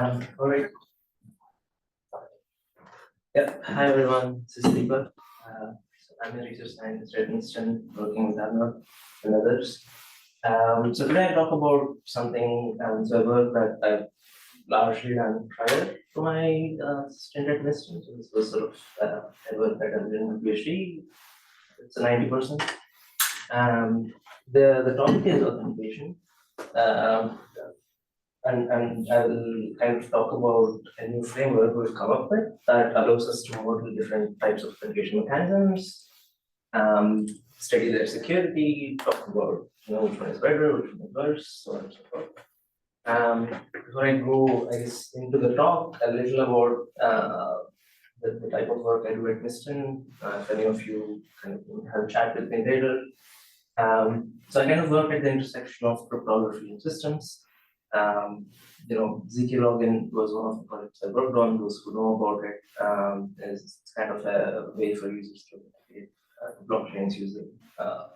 All right. Yeah. Hi everyone. This is Deepak. I'm a research scientist at Princeton, working with Arnav and others. So today I talk about something. So a work that I've largely done prior to my stint at Princeton. So this was sort of a work that I did in my PhD. It's a 90%. The topic is authentication. Um, and I'll kind of talk about a new framework we've come up with that allows us to model different types of authentication mechanisms, study their security, talk about which one is better, which one is worse, so on and so forth. Before I go, I guess, into the talk, a little about the type of work I do at Miston. If any of you kind of have a chat with me later. So I kind of work at the intersection of cryptography and systems. ZK login was one of the projects I worked on. Those who know about it, it's kind of a way for users to authenticate blockchains using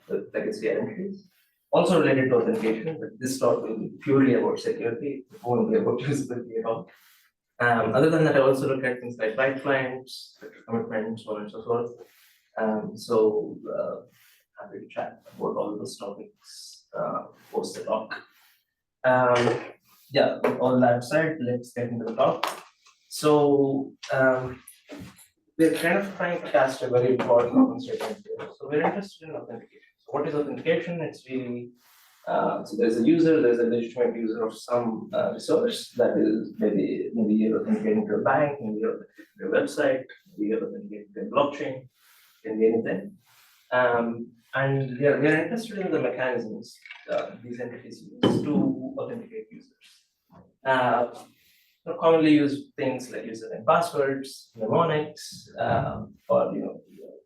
the legacy identities. Also related to authentication, but this talk will be purely about security. It won't be about usability at all. Other than that, I also look at things like right clients, commitments, so on and so forth. Happy to chat about all those topics post the talk. Yeah, with all that said, let's get into the talk. So we're kind of trying to cast a very broad problem statement here. So we're interested in authentication. So what is authentication? It's really so there's a user, there's a legitimate user of some resource that is maybe you're authenticating to a bank, maybe you're authenticating to a website, maybe you're authenticating to a blockchain, can be anything. And we are interested in the mechanisms these entities use to authenticate users. Commonly used things like username passwords, mnemonics, or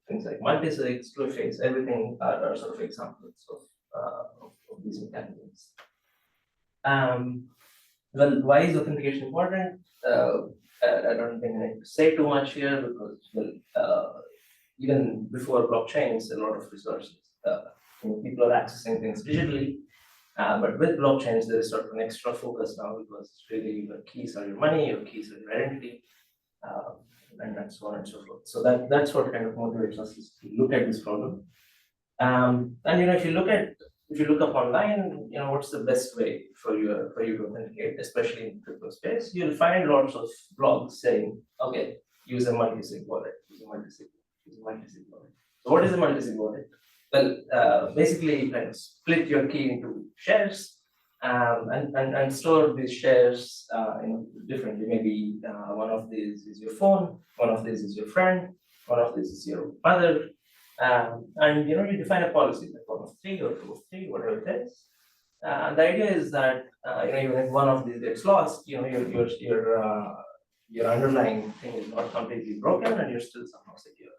things like multisigs, two-phase, everything are sort of examples of these mechanisms. Well, why is authentication important? I don't think I need to say too much here because even before blockchains, a lot of resources, people are accessing things digitally. But with blockchains, there is sort of an extra focus now because really your keys are your money, your keys are your identity, and so on and so forth. So that's what kind of motivates us is to look at this problem. And if you look up online, what's the best way for you to authenticate, especially in crypto space, you'll find lots of blogs saying, okay, use a multi-sig wallet, use a multi-sig wallet. So what is a multi-sig wallet? Well, basically you kind of split your key into shares and store these shares differently. Maybe one of these is your phone, one of these is your friend, one of these is your mother, and you define a policy like 1 of 3 or 2 of 3, whatever it is. The idea is that even if one of these gets lost, your underlying thing is not completely broken and you're still somehow secure.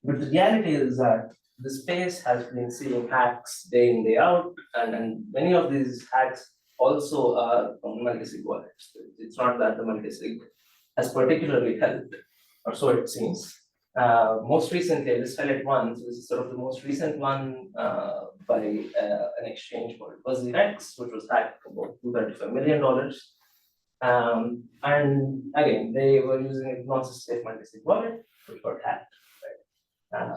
But the reality is that the space has been seeing hacks day in, day out, and many of these hacks also are on multi-sig wallets. It's not that the multi-sig has particularly helped, or so it seems. Most recently, I just highlight one. So this is sort of the most recent one by an exchange called Rex, which was hacked for about $235 million. And again, they were using a non-safe multi-sig wallet, which got hacked.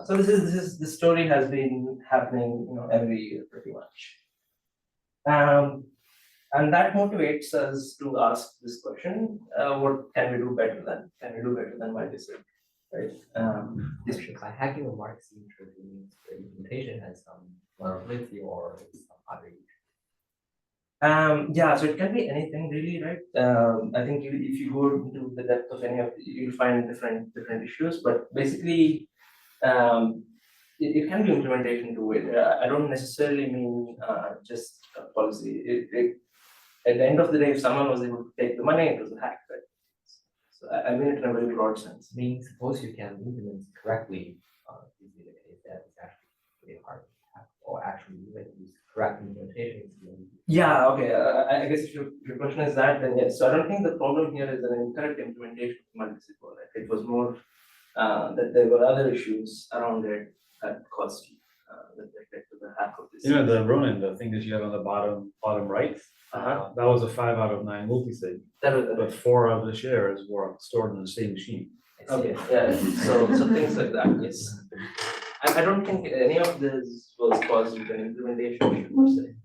So this story has been happening, every year pretty much, and that motivates us to ask this question: what can we do better than? Can we do better than multi-sig? Right? By hacking the market secret means the implementation has some vulnerability or some other issue. Yeah, so it can be anything really, right? I think if you go into the depth of any of you'll find different issues, but basically. It can be implementation to it. I don't necessarily mean just a policy. At the end of the day, if someone was able to take the money, it was a hack, right? So I mean it in a very broad sense. Means suppose you can implement correctly, is the case that it's actually pretty hard to hack, or actually even use correct implementation. Yeah, okay. I guess if your question is that, then yes. So I don't think the problem here is an incorrect implementation of multi-sig wallet. It was more that there were other issues around it that caused that led to the hack of this. The Ronin, the thing that you have on the bottom right, That was a 5 out of 9 multi-sig, That was but 4 of the shares were stored in the same machine. okay, yeah, so things like that, yes. I don't think any of this was caused with an implementation issue per se.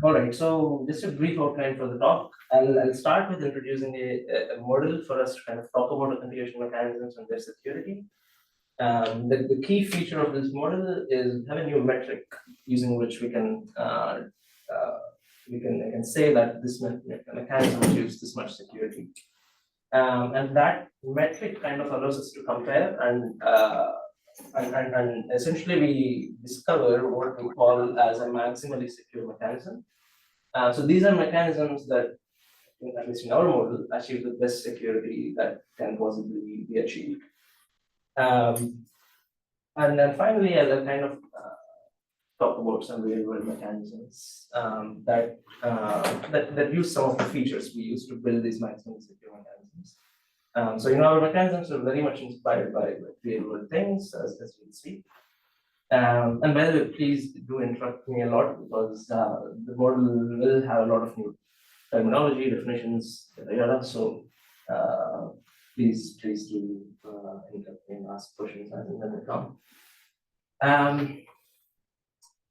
All right, so just a brief outline for the talk. I'll start with introducing a model for us to kind of talk about authentication mechanisms and their security. The key feature of this model is have a new metric using which we can I can say that this mechanism achieves this much security. And that metric kind of allows us to compare and essentially we discover what we call as a maximally secure mechanism. So these are mechanisms that, at least in our model, achieve the best security that can possibly be achieved. And then finally, as I kind of talk about some real world mechanisms that use some of the features we use to build these maximum secure mechanisms. So our mechanisms are very much inspired by real world things, as we'll see. And by the way, please do interrupt me a lot because the model will have a lot of new terminology, definitions, yada. So please do interrupt me and ask questions as and when they come.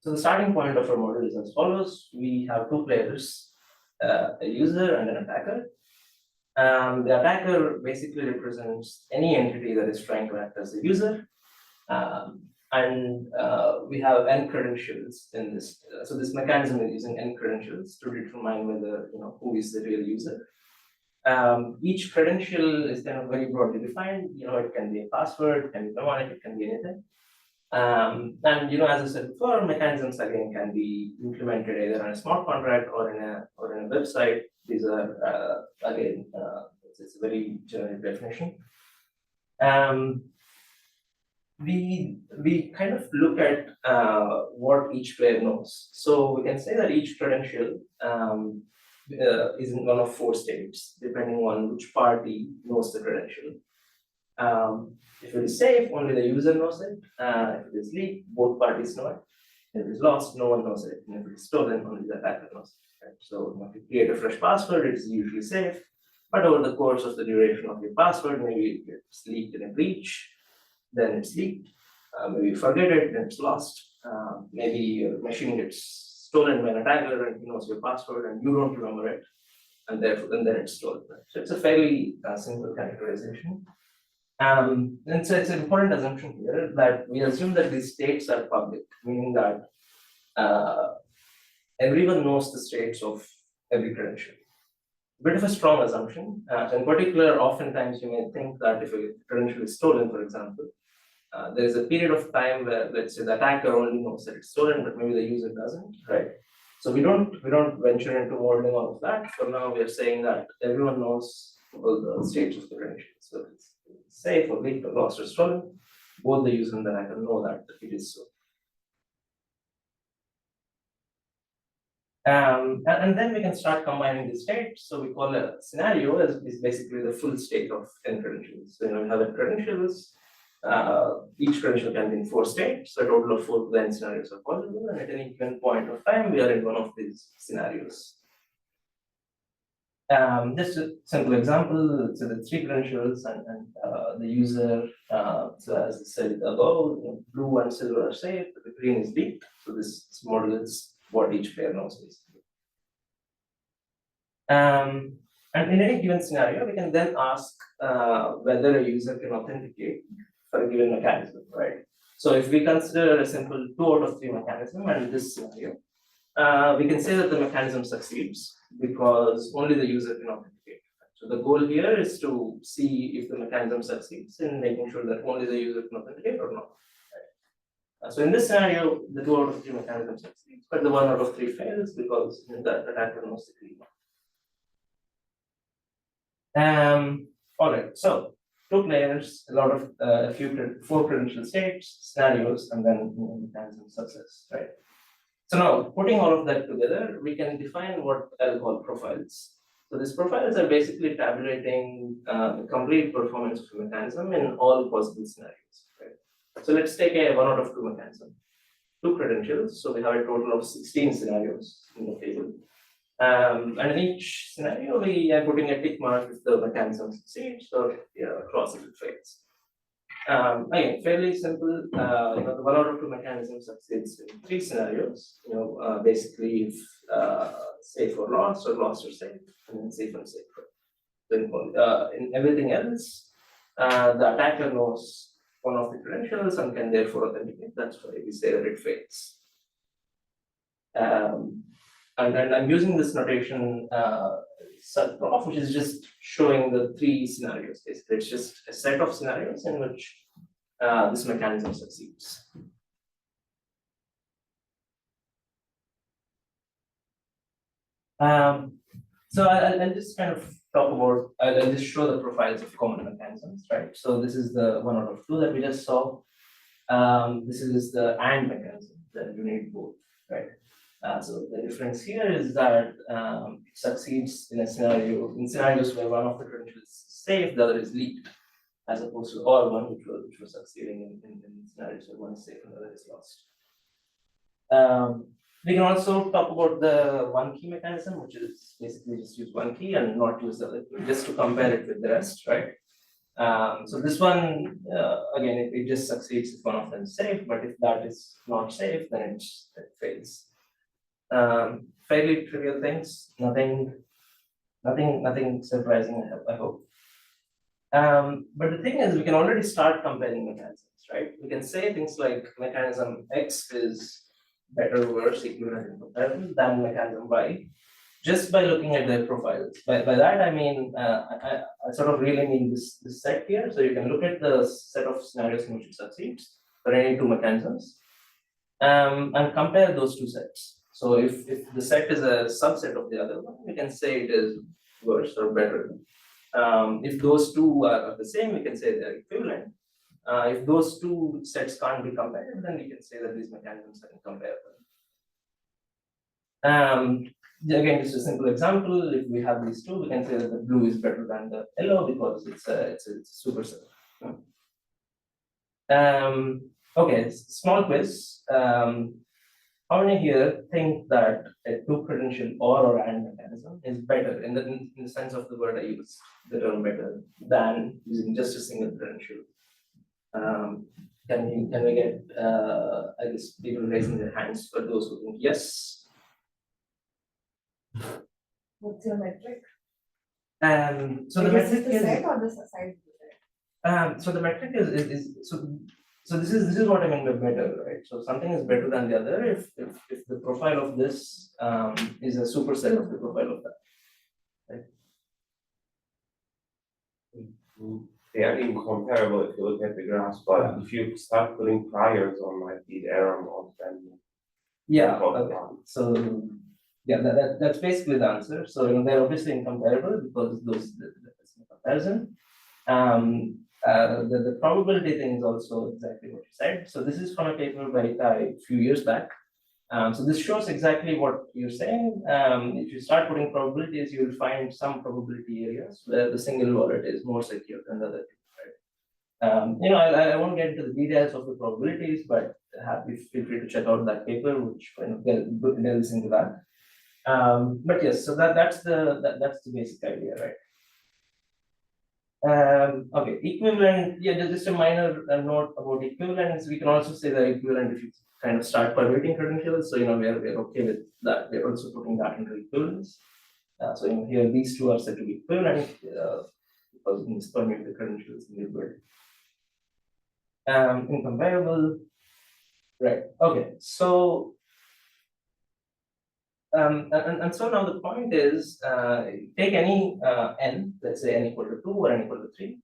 So the starting point of our model is as follows. We have two players, a user and an attacker. The attacker basically represents any entity that is trying to act as a user. And we have n credentials in this. So this mechanism is using n credentials to determine whether, who is the real user. Each credential is kind of very broadly defined. It can be a password, it can be mnemonic, it can be anything. And as I said before, mechanisms again can be implemented either on a smart contract or in a website. These are again it's a very generic definition. We kind of look at what each player knows. So we can say that each credential is in one of 4 states, depending on which party knows the credential. If it is safe, only the user knows it. If it is leaked, both parties know it. If it is lost, no one knows it. And if it is stolen, only the attacker knows it. Right? So if you create a fresh password, it is usually safe. But over the course of the duration of your password, maybe it gets leaked in a breach, then it's leaked. Maybe you forget it, then it's lost. Maybe your machine gets stolen by an attacker and he knows your password and you don't remember it. And therefore, then it's stolen. Right? So it's a fairly simple categorization. And so it's an important assumption here that we assume that these states are public, meaning that everyone knows the states of every credential. A bit of a strong assumption. In particular, oftentimes you may think that if a credential is stolen, for example, there is a period of time where, let's say, the attacker only knows that it's stolen, but maybe the user doesn't, right? So we don't venture into modeling all of that. For now, we are saying that everyone knows all the states of the credential. So if it's safe or leaked or lost or stolen, both the user and the attacker know that it is so. And then we can start combining the states. So we call a scenario as is basically the full state of 10 credentials. So we have the credentials. Each credential can be in 4 states. So a total of 4 blend scenarios are possible. And at any given point of time, we are in one of these scenarios. Just a simple example, so the 3 credentials and the user, so as I said above, blue and silver are safe, but the green is leaked. So this model is what each player knows basically. And in any given scenario, we can then ask whether a user can authenticate for a given mechanism, right? So if we consider a simple 2 out of 3 mechanism and this scenario, we can say that the mechanism succeeds because only the user can authenticate. So the goal here is to see if the mechanism succeeds in making sure that only the user can authenticate or not. Right? So in this scenario, the 2 out of 3 mechanism succeeds, but the 1 out of 3 fails because the attacker knows the key. All right, so 2 players, a lot of 4 credential states, scenarios, and then mechanism success, right? So now, putting all of that together, we can define what I'll call profiles. So these profiles are basically tabulating the complete performance of a mechanism in all possible scenarios. Right? So let's take a 1 out of 2 mechanism, 2 credentials. So we have a total of 16 scenarios in the table. And in each scenario, we are putting a tick mark if the mechanism succeeds or cross if it fails. Again, fairly simple. The 1 out of 2 mechanism succeeds in 3 scenarios. Basically, if safe or lost or safe, and then safe and safe. In everything else, the attacker knows one of the credentials and can therefore authenticate. That's why we say that it fails. And I'm using this notation prof, which is just showing the 3 scenarios. Basically, it's just a set of scenarios in which this mechanism succeeds. So I'll just kind of talk about, I'll just show the profiles of common mechanisms, right? So this is the 1 out of 2 that we just saw. This is the AND mechanism that you need both, right? So the difference here is that it succeeds in scenarios where one of the credentials is safe, the other is leaked, as opposed to or one which was succeeding in scenarios where one is safe and the other is lost. We can also talk about the one key mechanism, which is basically just use one key and not use the other key, just to compare it with the rest, right? So this one, again, it just succeeds if one of them is safe, but if that is not safe, then it fails. Fairly trivial things, nothing surprising, I hope. But the thing is, we can already start comparing mechanisms, right? We can say things like mechanism X is better, worse, equivalent, and comparable than mechanism Y, just by looking at their profiles. By that, I mean, I sort of really mean this set here. So you can look at the set of scenarios in which it succeeds for any 2 mechanisms, and compare those 2 sets. So if the set is a subset of the other one, we can say it is worse or better. If those 2 are the same, we can say they're equivalent. If those 2 sets can't be compared, then we can say that these mechanisms are incomparable. Again, just a simple example. If we have these 2, we can say that the blue is better than the yellow because it's a superset. Okay, small quiz. How many here think that a 2 credential or AND mechanism is better in the sense of the word I use, the term better, than using just a single credential? Can we get I guess people raising their hands for those who think yes? What's your metric? So the metric the is set or the size of the set? so the metric is so this is what I mean by better, right? So something is better than the other if the profile of this is a superset of the profile of that. Right? They are incomparable if you look at the graphs, but if you start putting priors on like the error mode, then Yeah. Okay. So yeah, that's basically the answer. So they're obviously incomparable because that's the comparison. The probability thing is also exactly what you said. So this is from a paper by Tai a few years back. So this shows exactly what you're saying. If you start putting probabilities, you'll find some probability areas where the single wallet is more secure than the other. Right? I won't get into the details of the probabilities, but feel free to check out that paper, which kind of delves into that. But yes, so that's the basic idea, right? Okay, equivalent. Yeah, just a minor note about equivalence. We can also say that equivalent if you kind of start permuting credentials. So we're okay with that. We're also putting that into equivalence. So here these 2 are said to be equivalent because we can just permute the credentials in the word. Incomparable. Right. Okay. So. And so now the point is, take any n, let's say n equal to 2 or n equal to 3.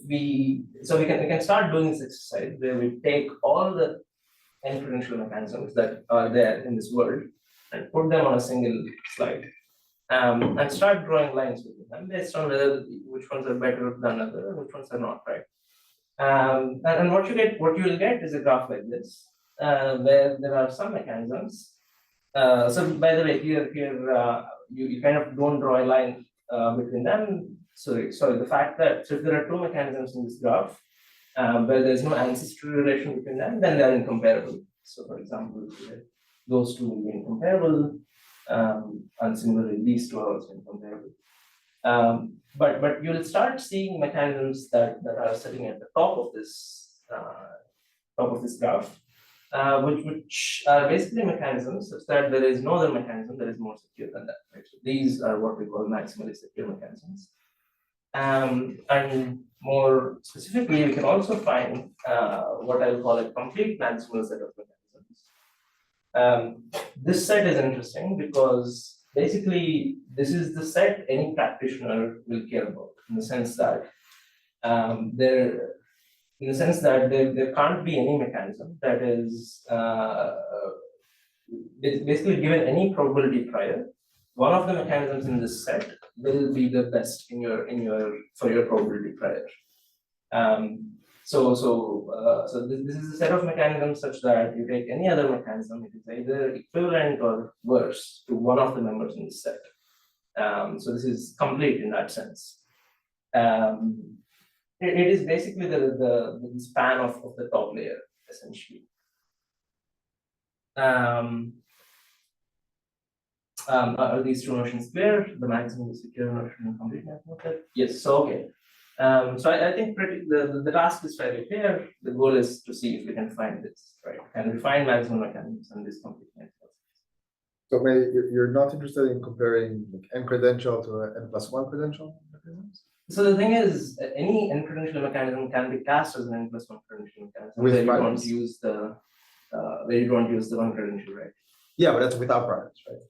We can start doing this exercise where we take all the n credential mechanisms that are there in this world and put them on a single slide, and start drawing lines between them based on which ones are better than other and which ones are not, right? And what you will get is a graph like this, where there are some mechanisms. So by the way, here you kind of don't draw a line between them. Sorry, the fact that if there are 2 mechanisms in this graph, where there's no ancestral relation between them, then they are incomparable. So for example, those two will be incomparable, and similarly, these two are also incomparable. But you'll start seeing mechanisms that are sitting at the top of this graph, which are basically mechanisms such that there is no other mechanism that is more secure than that. Right? So these are what we call maximally secure mechanisms. And more specifically, we can also find what I'll call a complete maximal set of mechanisms. This set is interesting because basically this is the set any practitioner will care about, in the sense that there can't be any mechanism that is basically given any probability prior. One of the mechanisms in this set will be the best for your probability prior. So this is a set of mechanisms such that you take any other mechanism, it is either equivalent or worse to one of the members in this set. So this is complete in that sense. It is basically the span of the top layer, essentially. Are these two notions clear? The maximum is secure notion and complete maximum set? Yes, so okay. So I think the task is fairly clear. The goal is to see if we can find this, right? Can we find maximum mechanisms and this complete maximum? So maybe you're not interested in comparing like n credential to n plus one credential mechanisms? So the thing is, any n credential mechanism can be cast as an n plus one credential mechanism With where you don't priors. use the one credential, right? Yeah, but that's without priors, right?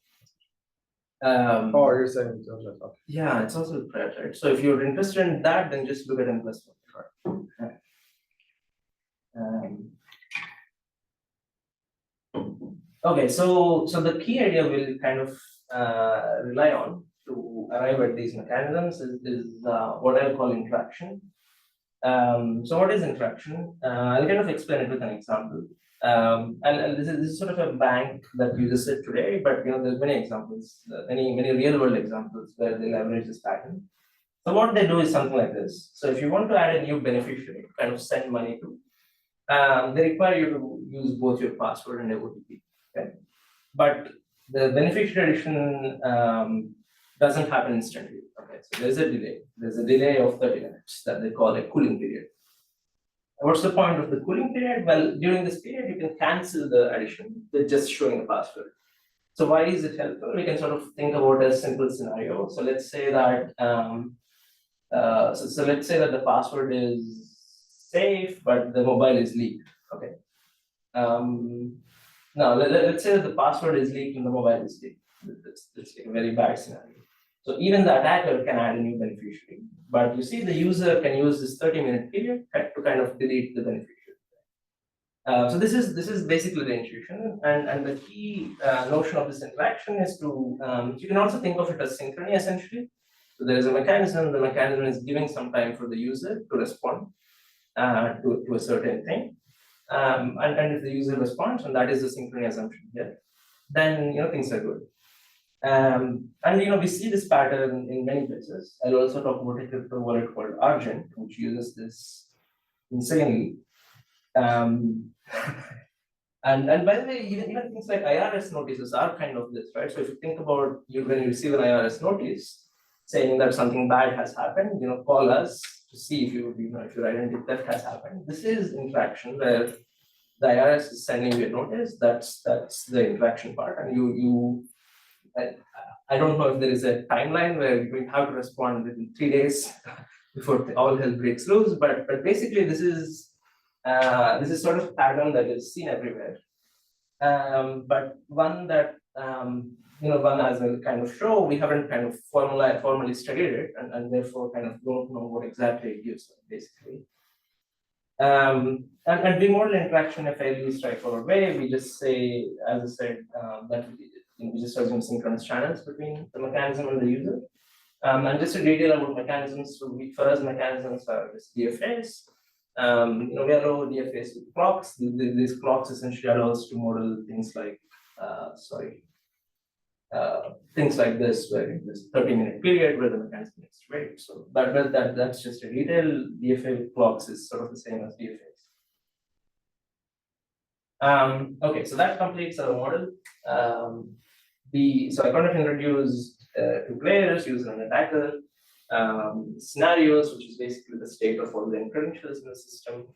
Oh, you're saying, okay. Yeah, it's also prior, right? So if you're interested in that, then just look at n plus one. Right? Okay, so the key idea we'll kind of rely on to arrive at these mechanisms is what I'll call interaction. So what is interaction? I'll kind of explain it with an example. And this is sort of a bank that uses it today, but there's many examples, many real world examples where they leverage this pattern. So what they do is something like this. So if you want to add a new beneficiary, kind of send money to, they require you to use both your password and OTP. Okay? But the beneficiary addition doesn't happen instantly. Okay, so there's a delay. There's a delay of 30 minutes that they call a cooling period. What's the point of the cooling period? Well, during this period, you can cancel the addition with just showing a password. So why is it helpful? We can sort of think about a simple scenario. So let's say that let's say that the password is safe, but the mobile is leaked. Okay. Now let's say that the password is leaked and the mobile is leaked. It's a very bad scenario. So even the attacker can add a new beneficiary, but you see the user can use this 30-minute period to kind of delete the beneficiary. So this is basically the intuition, and the key notion of this interaction is to you can also think of it as synchrony essentially. So there is a mechanism. The mechanism is giving some time for the user to respond to a certain thing, and if the user responds, and that is the synchrony assumption here, then things are good. And we see this pattern in many places. I'll also talk about a crypto wallet called Argent, which uses this insanely. And by the way, even things like IRS notices are kind of this, right? So if you think about when you receive an IRS notice saying that something bad has happened, call us to see if if your identity theft has happened. This is interaction where the IRS is sending you a notice. That's the interaction part, and I don't know if there is a timeline where you have to respond within 3 days before all hell breaks loose, but basically this is sort of a pattern that is seen everywhere. But one that one as a kind of show, we haven't kind of formally studied it, and therefore kind of don't know what exactly it gives basically. And bimodal interaction, a fairly straightforward way, we just say, as I said, that we just assume synchronous channels between the mechanism and the user. And just a detail about mechanisms. So for us, mechanisms are just DFAs. We allow DFAs with clocks. These clocks essentially allow us to model things like, things like this, where there's 30-minute period where the mechanism needs to wait. So that's just a detail. DFA clocks is sort of the same as DFAs. Okay, so that completes our model. So I kind of introduced two players, user and attacker, scenarios, which is basically the state of all the credentials in the system.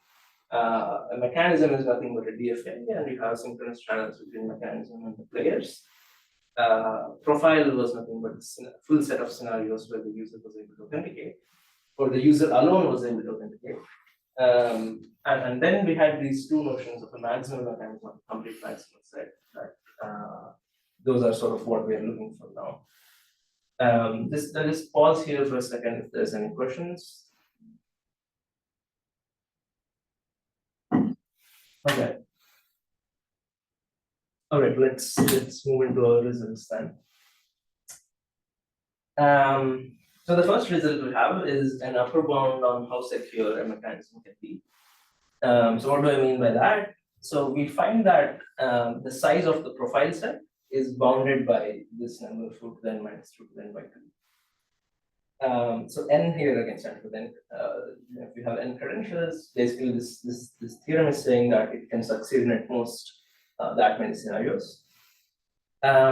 A mechanism is nothing but a DFA, and you have synchronous channels between mechanism and the players. Profile was nothing but a full set of scenarios where the user was able to authenticate, or the user alone was able to authenticate. And then we had these two notions of a maximum mechanism and complete maximum set. Those are sort of what we are looking for now. I'll just pause here for a second if there's any questions. Okay. All right, let's move into our results then. So the first result we have is an upper bound on how secure a mechanism can be. So what do I mean by that? So we find that the size of the profile set is bounded by this number 4 to the n minus 2 to the n by 2. So n here again stands for n. If you have n credentials, basically this theorem is saying that it can succeed in at most that many scenarios. I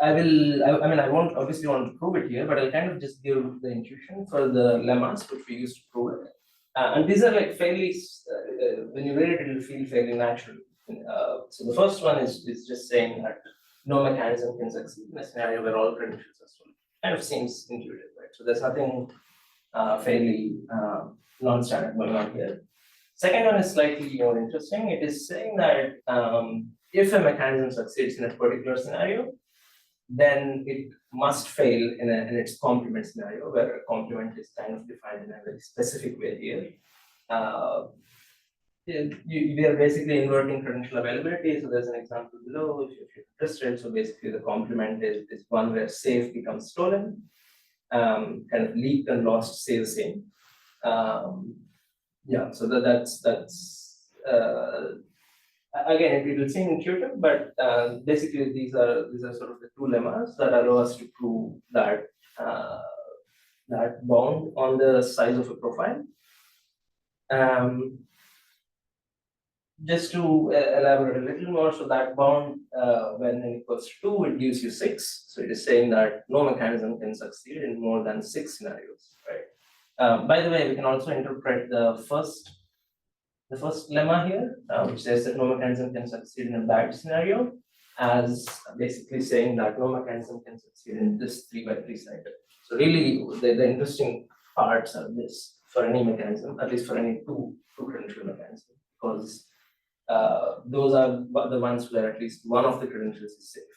won't obviously want to prove it here, but I'll kind of just give the intuition for the lemmas which we use to prove it. And these are like fairly, when you read it, it'll feel fairly natural. So the first one is just saying that no mechanism can succeed in a scenario where all credentials are stolen. Kind of seems intuitive, right? So there's nothing fairly non-standard going on here. Second one is slightly more interesting. It is saying that if a mechanism succeeds in a particular scenario, then it must fail in its complement scenario, where a complement is kind of defined in a very specific way here. We are basically inverting credential availability. So there's an example below if you're interested. So basically the complement is one where safe becomes stolen, kind of leaked and lost stay the same. Yeah, so that's again, it will seem intuitive, but basically these are sort of the two lemmas that allow us to prove that that bound on the size of a profile. Just to elaborate a little more, so that bound when n equals 2, it gives you 6. So it is saying that no mechanism can succeed in more than 6 scenarios, right? By the way, we can also interpret the first lemma here, which says that no mechanism can succeed in a bad scenario, as basically saying that no mechanism can succeed in this 3 by 3 cycle. So really, the interesting parts are this for any mechanism, at least for any two credential mechanism, because those are the ones where at least one of the credentials is safe.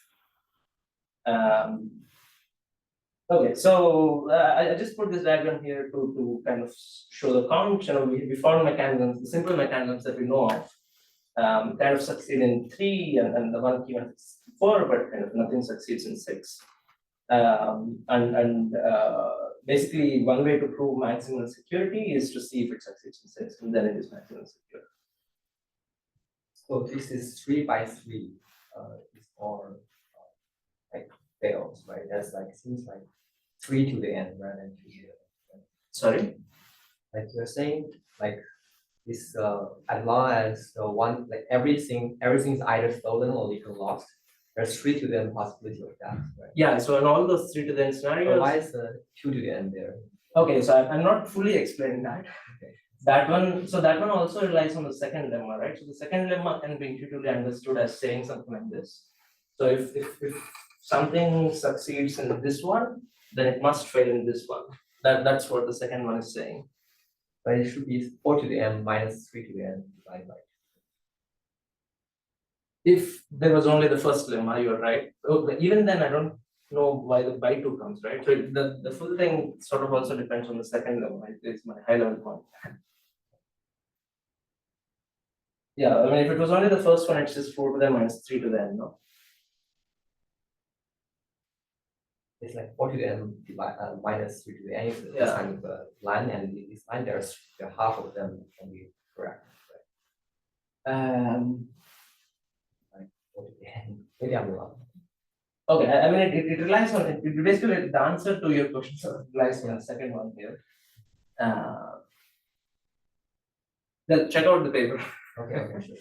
Okay, so I just put this diagram here to kind of show the count. You know, we found mechanisms, the simple mechanisms that we know of, kind of succeed in 3, and the one key one is 4, but kind of nothing succeeds in 6. Basically, one way to prove maximum security is to see if it succeeds in 6, and then it is maximum secure. So this is 3 by 3. It's all like fails, right? That's like seems like 3 to the n rather than 2 to the n. Sorry? Like you're saying, like this as long as the one like everything's either stolen or legal lost, there's 3 to the n possibility of that, right? Yeah, so in all those 3 to the n scenarios. So why is the 2 to the n there? Okay, so I'm not fully explaining that. Okay. That one also relies on the second lemma, right? So the second lemma can be intuitively understood as saying something like this. So if something succeeds in this one, then it must fail in this one. That's what the second one is saying. But it should be 4 to the n minus 3 to the n divided by 2. If there was only the first lemma, you're right. Okay, even then, I don't know why the by 2 comes, right? So the full thing sort of also depends on the second lemma. It's my high level point. Yeah, I mean, if it was only the first one, it's just 4 to the minus 3 to the n, no? It's like 4 to the n minus 3 to the n is this Yeah. kind of a line, and this line there's half of them can be correct, right? Like 4 to the n. Maybe I'm wrong. Okay, I mean, it relies on, it basically, the answer to your question sort of relies on the second one here. Then check out the paper. Okay, sure.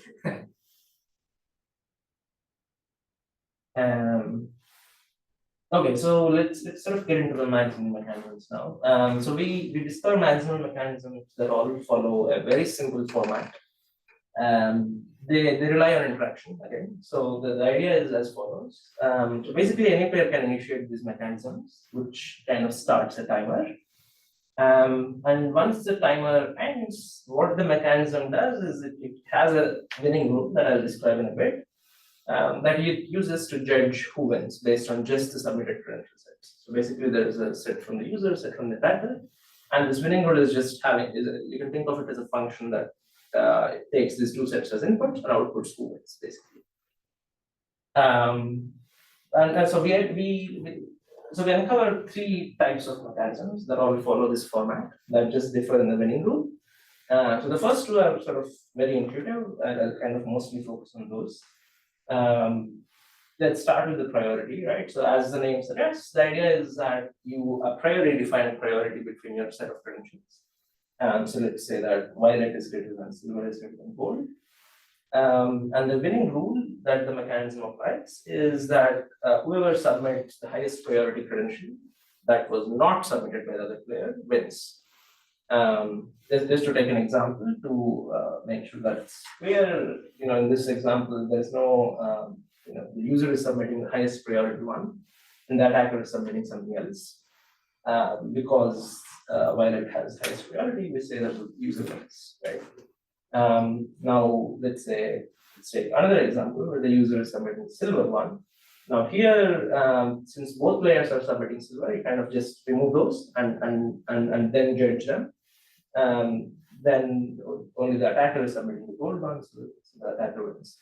Okay, so let's sort of get into the maximum mechanisms now. So we discover maximum mechanisms that all follow a very simple format. They rely on interaction again. So the idea is as follows. So basically, any player can initiate these mechanisms, which kind of starts a timer. And once the timer ends, what the mechanism does is it has a winning rule that I'll describe in a bit. That it uses to judge who wins based on just the submitted credential sets. So basically, there is a set from the user, set from the attacker, and this winning rule is just having. You can think of it as a function that it takes these two sets as inputs and outputs who wins, basically. And so we uncover three types of mechanisms that all follow this format that just differ in the winning rule. So the first two are sort of very intuitive, and I'll kind of mostly focus on those. Let's start with the priority, right? So as the name suggests, the idea is that you a priori define a priority between your set of credentials. So let's say that violet is greater than silver is greater than gold. And the winning rule that the mechanism applies is that whoever submits the highest priority credential that was not submitted by the other player wins. Just to take an example to make sure that it's clear, in this example, there's no, the user is submitting the highest priority one, and the attacker is submitting something else. Because while it has highest priority, we say that the user wins, right? Now let's take another example where the user is submitting silver one. Now here, since both players are submitting silver, you kind of just remove those and then judge them. Then only the attacker is submitting the gold one, so the attacker wins.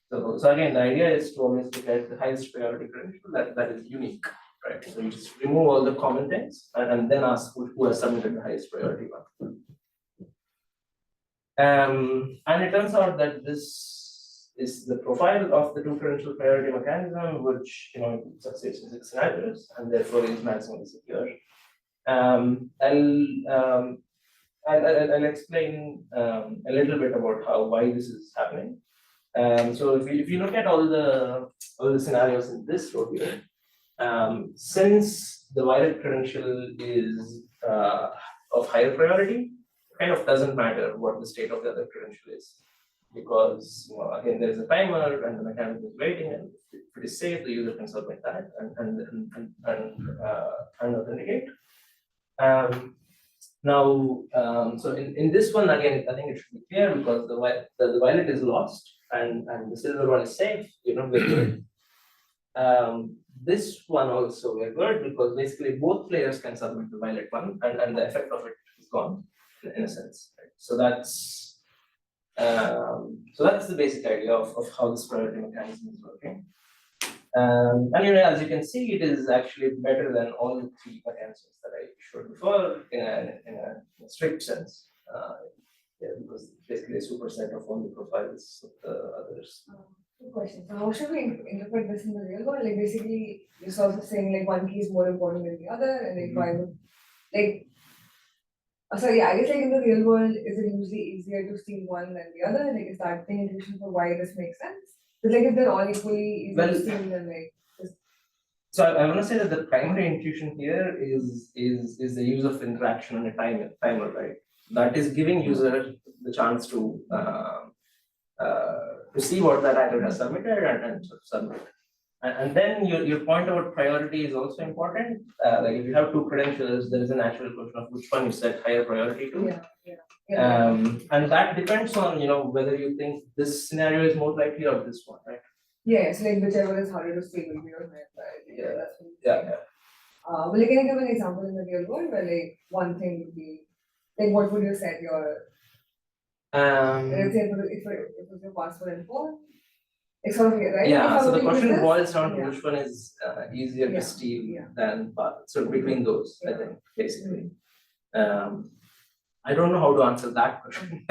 So again, the idea is to always look at the highest priority credential that is unique, right? So you just remove all the common things and then ask who has submitted the highest priority one. And it turns out that this is the profile of the two credential priority mechanism, which succeeds in 6 scenarios and therefore is maximally secure. I'll explain a little bit about why this is happening. So if you look at all the scenarios in this row here, since the violet credential is of higher priority, it kind of doesn't matter what the state of the other credential is, because again there is a timer and the mechanism is waiting, and if it is safe, the user can submit that and authenticate. Now, so in this one again, I think it should be clear because the violet is lost and the silver one is safe. We're good. This one also we're good because basically both players can submit the violet one and the effect of it is gone in a sense. Right? So that's the basic idea of how this priority mechanism is working. And as you can see, it is actually better than all the three mechanisms that I showed before in a strict sense. Because it's basically a superset of all the profiles of the others. Good question. So how should we interpret this in the real world? Like basically, you're sort of saying like one key is more important than the other, and like why would I guess like in the real world, is it usually easier to steal one than the other? Like is that the intuition for why this makes sense? Because like if they're all equally easy to steal, then so I want to say that the primary intuition here is the use of interaction on a timer, right? That is giving user the chance to see what the attacker has submitted and submit. And then your point about priority is also important. Like if you have two credentials, there is a natural question of which one you set higher priority to. And that depends on whether you think this scenario is more likely or this one, right? Yeah, it's like whichever is harder to steal will be your higher priority. Yeah. That's what Yeah. Well, can you give an example in the real world where like one thing would be like what would you set your let's say if it was your password info, it's sort of right? Yeah, so the If I question would boils down to yeah. which one is easier to steal than so between those, I think, basically. I don't know how to answer that question.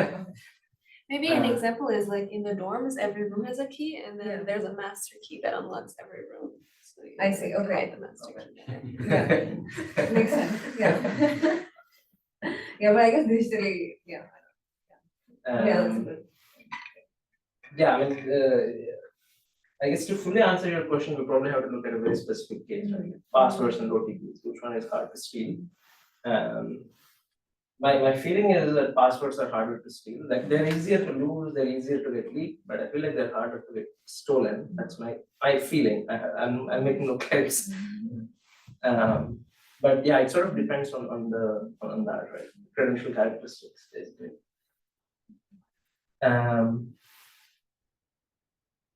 Maybe an example is like in the dorms, every room has a key, and then Yeah. there's a master key that unlocks every room. So you I see, would call okay. them as Okay. dictionary. Yeah, makes sense, yeah. Yeah, but I guess digitally, yeah, yeah, that's a Um, good. yeah, I mean, I guess to fully answer your question, we probably have to look at a very specific case, right? Passwords and OTPs, which one is hard to steal? Um, my feeling is that passwords are harder to steal. Like they're easier to lose, they're easier to get leaked, but I feel like they're harder to get stolen. That's my feeling. I'm making no claims. But yeah, it sort of depends on that, right? Credential characteristics, basically.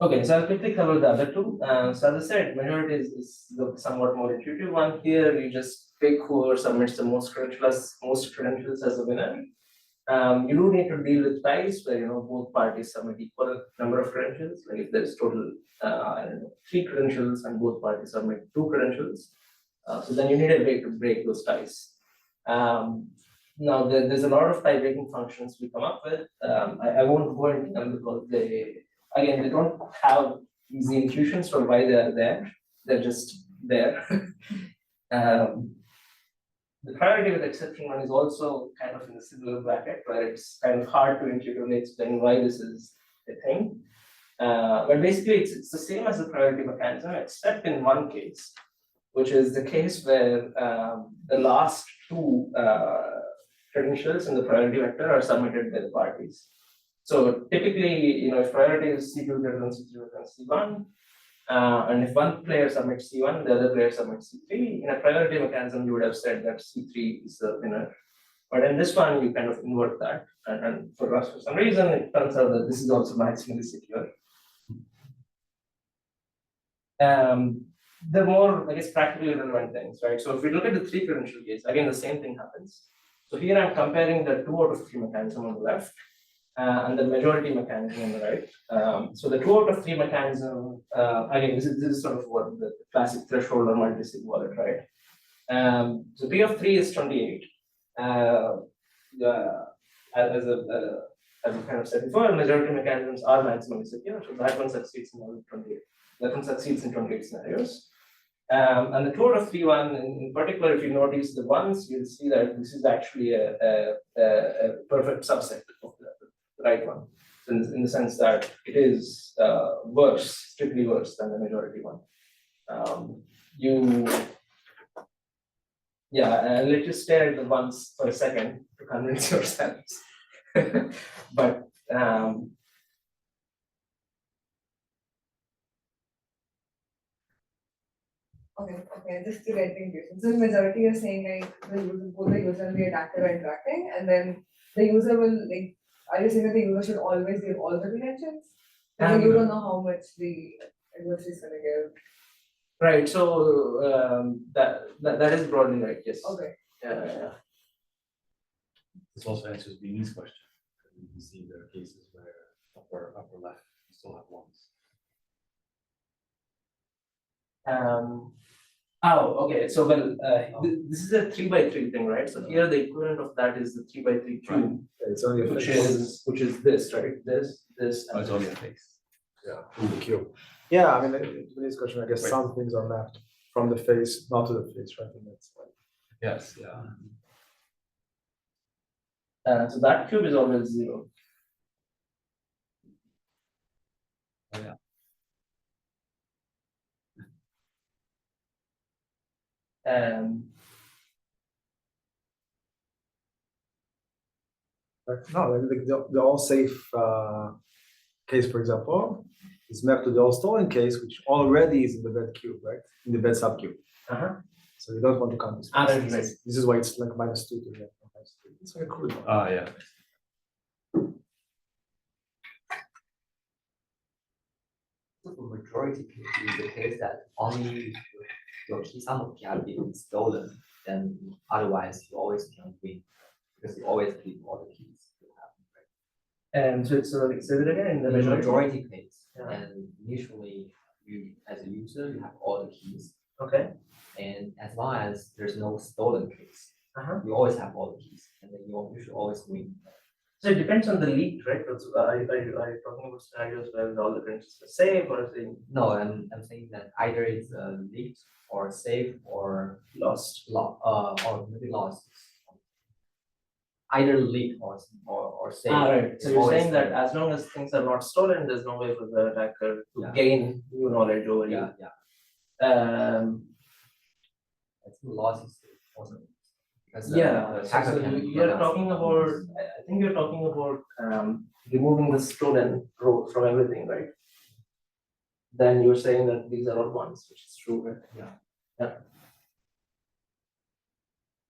Okay, so I'll quickly cover the other two. So as I said, majority is the somewhat more intuitive one. Here, you just pick whoever submits the most credentials as a winner. You do need to deal with ties where both parties submit equal number of credentials. Like if there's total, I don't know, 3 credentials and both parties submit 2 credentials, so then you need a way to break those ties. Now there's a lot of tie breaking functions we come up with. I won't go into them because they don't have easy intuitions for why they're there. They're just there. The priority with exception one is also kind of in the similar bracket where it's kind of hard to intuitively explain why this is a thing. But basically it's the same as the priority mechanism, except in one case, which is the case where the last 2 credentials in the priority vector are submitted by the parties. So typically, if priority is C2 greater than C0 than C1, and if one player submits C1, the other player submits C3, in a priority mechanism, you would have said that C3 is the winner. But in this one, you kind of invert that. And for us, for some reason, it turns out that this is also maximally secure. The more, I guess, practically relevant things, right? So if we look at the 3 credential case, again, the same thing happens. So here I'm comparing the 2 out of 3 mechanism on the left and the majority mechanism on the right. So the 2 out of 3 mechanism, again, this is sort of what the classic threshold or multi-sig wallet, right? So P of 3 is 28. As I kind of said before, majority mechanisms are maximally secure, so that one succeeds in all 28. That one succeeds in 28 scenarios. And the 2 out of 3 one, in particular, if you notice the ones, you'll see that this is actually a perfect subset of the right one. So in the sense that it is worse, strictly worse than the majority one. I'll let you stare at the ones for a second to convince yourselves. But Okay, just to get things used. So the majority is saying like both the user and the attacker are interacting, and then the user will like, are you saying that the user should always give all the credentials? Because you don't know how much the adversary is gonna give. right, so that is broadly right, yes. Okay. Yeah. This also answers Beanie's question. You can see there are cases where upper left, you still have ones. Okay. So this is a 3 by 3 thing, right? So here the equivalent of that is the 3 by 3 cube, It's only a face. which is this, right? This, Oh, and it's only a face. Yeah, in the cube. Yeah, I mean, to this question, I guess Right. some things are mapped from the face, not to the face, right? And that's like, Yes, yeah. so that cube is always 0. Yeah. no, like the all safe case, for example, is mapped to the all stolen case, which already is in the bed cube, right? In the bed subcube. Uh-huh. So you don't want to count this. That's right. This is why it's like -2 to the -3. It's very cool. Yeah. So the majority case is the case that only your key, some of key are being stolen, then otherwise you always can win because you always keep all the keys you have. And so it's say it again in the The majority. majority case, Yeah. and initially you as a user you have all the keys, Okay. and as long as there's no stolen case, Uh-huh. you always have all the keys, and then you should always win. So it depends on the leak, right? Are you talking about scenarios where all the credentials are safe or is it No, I'm saying that either it's leaked or safe or lost? or maybe lost. Either leaked or safe. Right. It's So you're always saying that there. as long as things are not stolen, there's no way for the attacker to Yeah. gain new knowledge over you. Yeah. I think loss is important. Because Yeah, the so attacker so can you're get us talking from about, this. I think you're talking about removing the stolen row from everything, right? Then you're saying that these are all ones, which is true, right?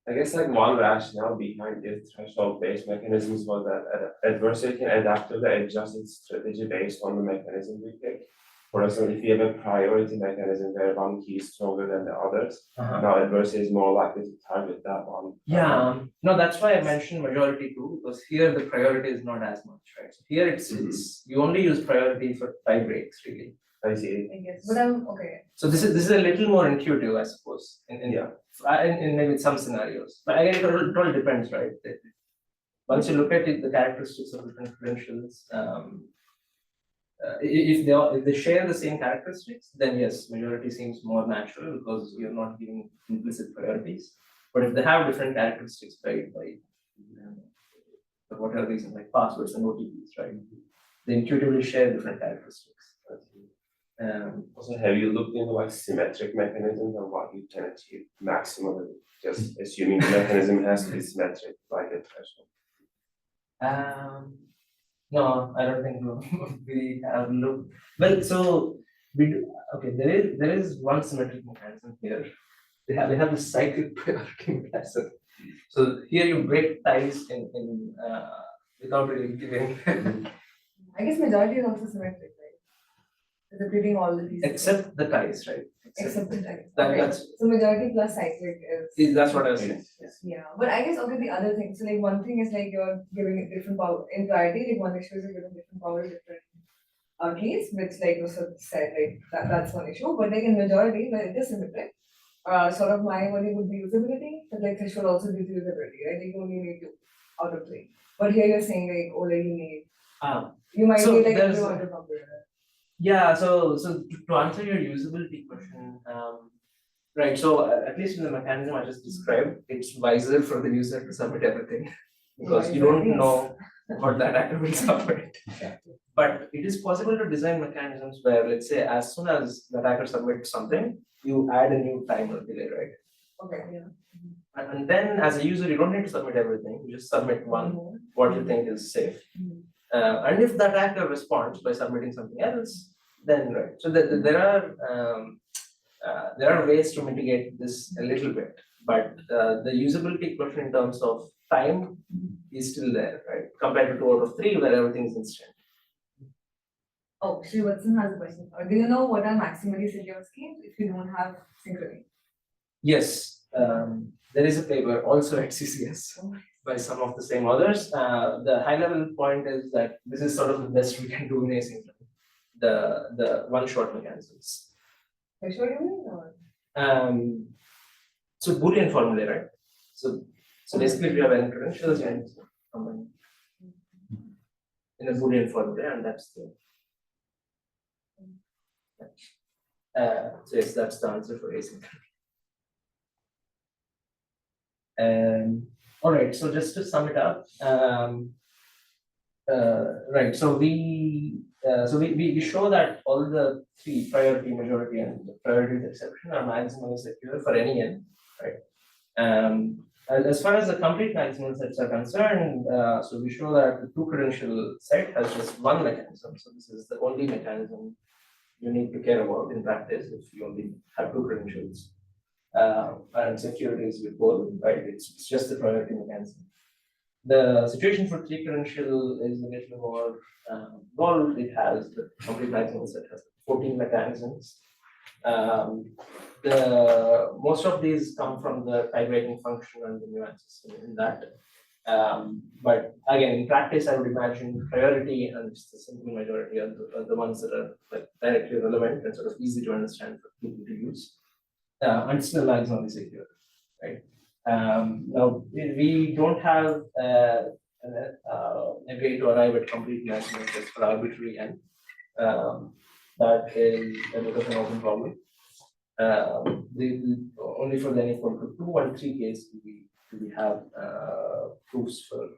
I guess like one rationale behind this threshold-based mechanisms was that an adversary can adaptively adjust its strategy based on the mechanism we pick. For example, if you have a priority mechanism where one key is stronger than the others, now adversary is more likely to target that one. Yeah, no, that's why I mentioned majority too, because here the priority is not as much, right? So here it's you only use priority for tie breaks, really. I see. I guess, but I'm okay. So this is a little more intuitive, I suppose, Yeah. in maybe some scenarios. But again, it all depends, right? Once you look at it, the characteristics of different credentials, if they share the same characteristics, then yes, majority seems more natural because you're not giving implicit priorities. But if they have different characteristics, right, for whatever reason, like passwords and OTPs, right, they intuitively share different characteristics. Also, have you looked into like symmetric mechanisms and what you can achieve maximally? Just assuming the mechanism has to be symmetric, like a threshold. No, I don't think we have looked. Well, so we do, okay, there is one symmetric mechanism here. They have the cyclic priority mechanism. So here you break ties in without really giving I guess majority is also symmetric, right? Because they're treating all the pieces. except the ties, right? Except the type. That- Okay. that's- So majority plus cyclic is. That's what I was saying. Yeah, but I guess okay, the other thing, so like one thing is like you're giving it different power in priority, like one issue is you're giving different power to different keys, which like was said, like that's one issue, but like in majority, where it is symmetric, sort of my worry would be usability, but like this should also be usability, right? Like you only need two out of three. But here you're saying like, oh, like you need, Um, you might So need like there's- everyone to computer. Yeah, so to answer your usability question, right, so at least in the mechanism I just described, it's wiser for the user to submit everything. Because you don't know what that attacker will submit. But it is possible to design mechanisms where, let's say, as soon as the attacker submits something, you add a new timer delay, right? Okay, yeah. And then as a user, you don't need to submit everything, you just submit one, what you think is safe. Mhm. And if the attacker responds by submitting something else, then right. So there are ways to mitigate this a little bit, but the usability question in terms of time is still there, right? Compared to 2 out of 3 where everything is instant. Oh, Sri Watson has a question. Do you know what are maximally secure schemes if you don't have synchrony? Yes, there is a paper also at CCS by some of the same authors. The high level point is that this is sort of the best we can do in asynchronous, the one shot mechanisms. For sure you mean or? So Boolean formula, right? So basically, if you have n credentials, and in a Boolean formula, and that's the. So yes, that's the answer for asynchronous. All right, so just to sum it up, right, so we show that all the 3 priority, majority, and the priority with exception are maximally secure for any n, right? And as far as the complete maximal sets are concerned, so we show that the 2 credential set has just one mechanism. So this is the only mechanism you need to care about in practice if you only have 2 credentials. And security is with both, right? It's just the priority mechanism. The situation for 3 credential is a little more involved. It has the complete maximal set has 14 mechanisms. Most of these come from the tie-breaking function and the nuances in that. But again, in practice, I would imagine priority and just the simple majority are the ones that are like directly relevant and sort of easy to understand for people to use. And still maximally secure, right? Now we don't have and then agree to arrive at complete maximum just for arbitrary n. That is a bit of an open problem. Only for the n equal to 2 and 3 case do we have proofs for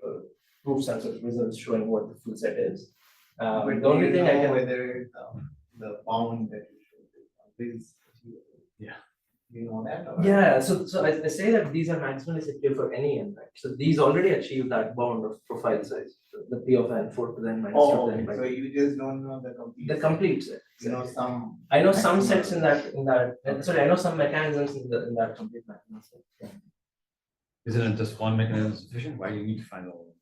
proofs and sort of results showing what the full set is. But The only thing I can whether the bound that you showed is. Yeah. You know that? or- Yeah, so I say that these are maximally secure for any n, right? So these already achieve that bound of profile size, the p of n 4 to the n minus 2 Oh, to the n okay, by so you just don't know the complete. the complete set. You know some. I know some maximum- sets in that sorry, I know some mechanisms in that complete maximum set. Yeah. Isn't it just one mechanism sufficient? Why do you need to find all of them?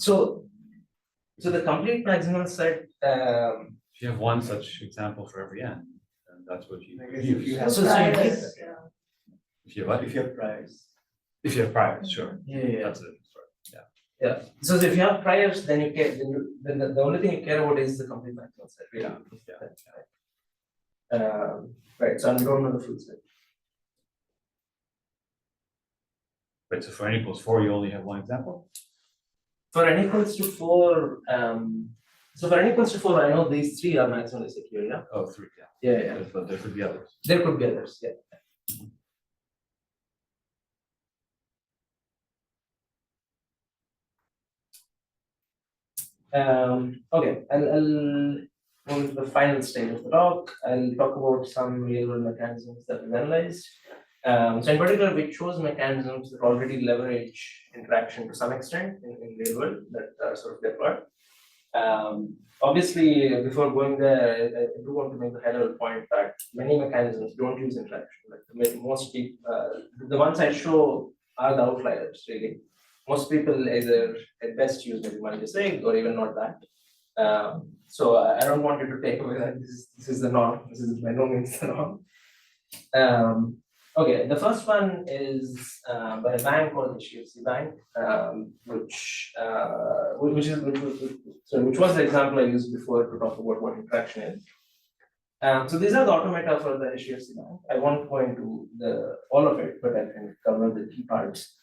So the complete maximal set, If you have one such example for every n, then that's what you I guess if you use. have So you priors, get- Yeah. If you have what? if you have priors. If you have priors, sure. yeah. That's it. Sorry. Yeah. Yeah, so if you have priors, then you care, then the only thing you care about is the complete maximal set, really. Right, so we don't know the full set. Right, so for n equals 4, you only have one example? For n equals to 4, so for n equals to 4, I know these 3 are maximally secure, yeah? Oh, 3, yeah. Yeah. But there could be others. There could be others, yeah. Okay, I'll move to the final stage of the talk. I'll talk about some real world mechanisms that we've analyzed. So in particular, we chose mechanisms that already leverage interaction to some extent in real world that are sort of deployed. Obviously, before going there, I do want to make the high level point that many mechanisms don't use interaction. Like most people, the ones I show are the outliers, really. Most people either at best use maybe multi-sig or even not that. So I don't want you to take away that this is the norm. This is by no means the norm. Okay, the first one is by a bank called HDFC Bank, which was the example I used before to talk about what interaction is. So these are the automata for the HDFC Bank. I won't go into all of it, but I can cover the key parts.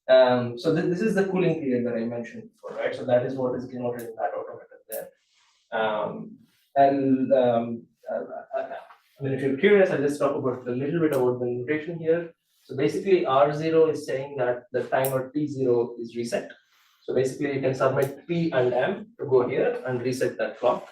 So this is the cooling period that I mentioned before, right? So that is what is denoted in that automata there. I mean, if you're curious, I'll just talk about a little bit about the notation here. So basically, R0 is saying that the timer T0 is reset. So basically, you can submit P and M to go here and reset that clock.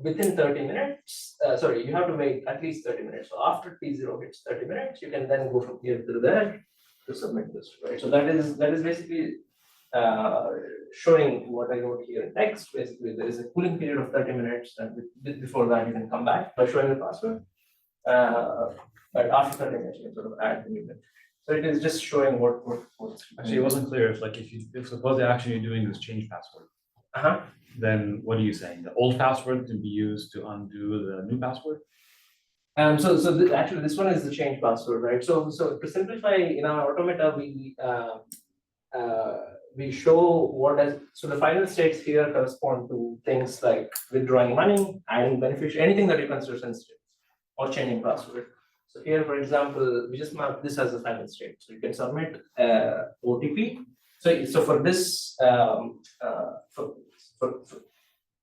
Within 30 minutes, you have to wait at least 30 minutes. So after T0 hits 30 minutes, you can then go from here to there to submit this, right? So that is basically showing what I wrote here in text. Basically, there is a cooling period of 30 minutes, and before that, you can come back by showing the password. But after 30 minutes, you can sort of add the new bit. So it is just showing what's Actually, it wasn't clear. It's like if suppose the action you're doing is change password, then what are you saying? The old password can be used to undo the new password? Actually, this one is the change password, right? So to simplify, in our automata, we show so the final states here correspond to things like withdrawing money, adding beneficiary, anything that you consider sensitive, or changing password. So here, for example, we just mark this as a final state. So you can submit OTP. So for this,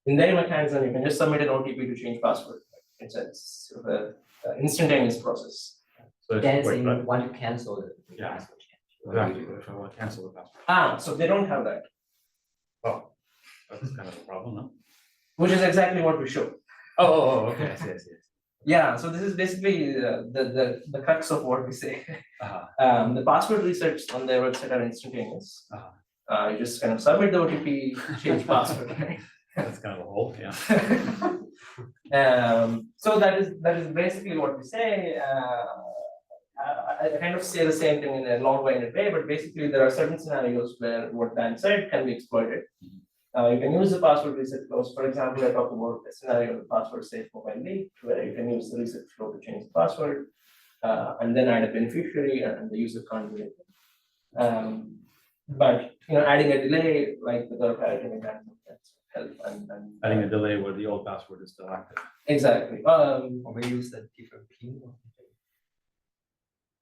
in their mechanism, you can just submit an OTP to change password. It's a sort of a instantaneous process. So if, Then wait, saying but- want to cancel the Yeah. password change. What do you Exactly, do? if I want to cancel the password. So they don't have that, Oh, that's kind of a problem, no? which is exactly what we show. Okay, I see. Yeah, so this is basically the crux of what we say. Uh-huh. The password resets on their website are instantaneous. Uh-huh. You just kind of submit the OTP, change password, right? That's kind of a hole, yeah. So that is basically what we say. I kind of say the same thing in a long-winded way, but basically there are certain scenarios where what Dan said can be exploited. You can use the password reset flows. For example, I talk about a scenario of password safe mobile leak, where you can use the reset flow to change the password, and then add a beneficiary, and the user can't do it. But adding a delay like the third parity mechanism can help. And Adding a delay where the old password is still active. exactly. Or we use a different pin.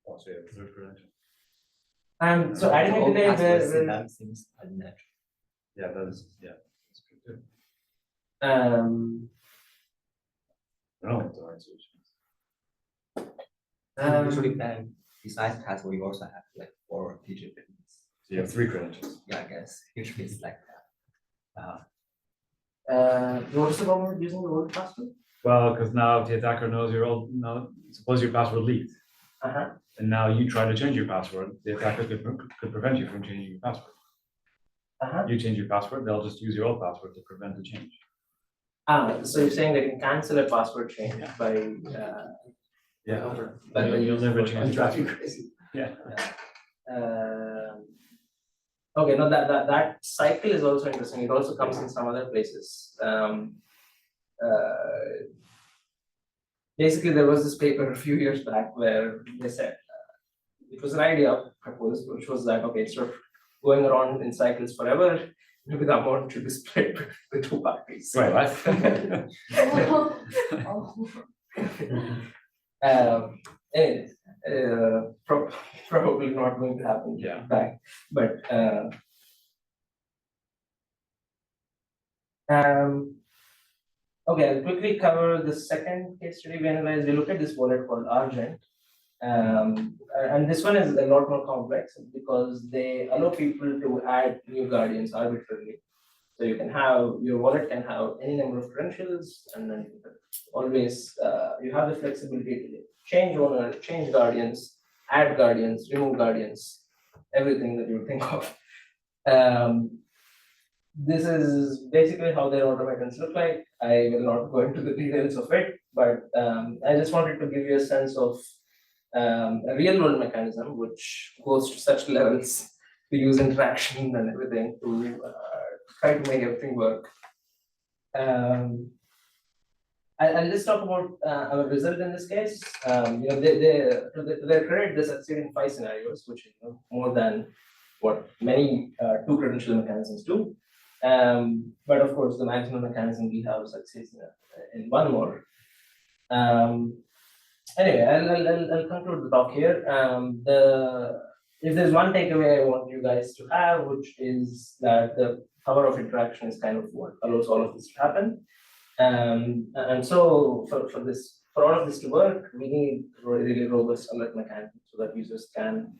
Also, you have a third credential. So adding it All today passwords where, them seems quite natural. Yeah, that's pretty good. I don't know what the right solution is. Usually then besides password, you also have like 4-digit PINs. So you have 3 credentials. Yeah, I guess usually it's like that. what's the problem with using the old password? Well, because now if the attacker knows your old, no, suppose your password leaked, Uh-huh. and now you try to change your password, the attacker could prevent you from changing your password. Uh-huh. You change your password, they'll just use your old password to prevent the change. So you're saying they can cancel a password change by Yeah. by You'll never using change the your password. password. Yeah. Okay, no, that cycle is also interesting. It also comes in some other places. Basically, there was this paper a few years back where they said it was an idea proposed, which was that okay, instead of going around in cycles forever, maybe the amount should be split between the two parties. Right, right. Anyway, probably not going to happen Yeah. back, but okay, I'll quickly cover the second case study we analyzed. We look at this wallet called Argent. And this one is a lot more complex because they allow people to add new guardians arbitrarily. So you can have, your wallet can have any number of credentials, and then always you have the flexibility to change owner, change guardians, add guardians, remove guardians, everything that you think of. This is basically how their automatons look like. I will not go into the details of it, but I just wanted to give you a sense of a real world mechanism which goes to such levels to use interaction and everything to try to make everything work. I'll just talk about our result in this case. To their credit, they succeed in 5 scenarios, which is more than what many 2 credential mechanisms do. But of course, the maximum mechanism we have succeeds in 1 more. Anyway, I'll conclude the talk here. If there's one takeaway I want you guys to have, which is that the power of interaction is kind of what allows all of this to happen. And so for all of this to work, we need really robust alert mechanisms so that users can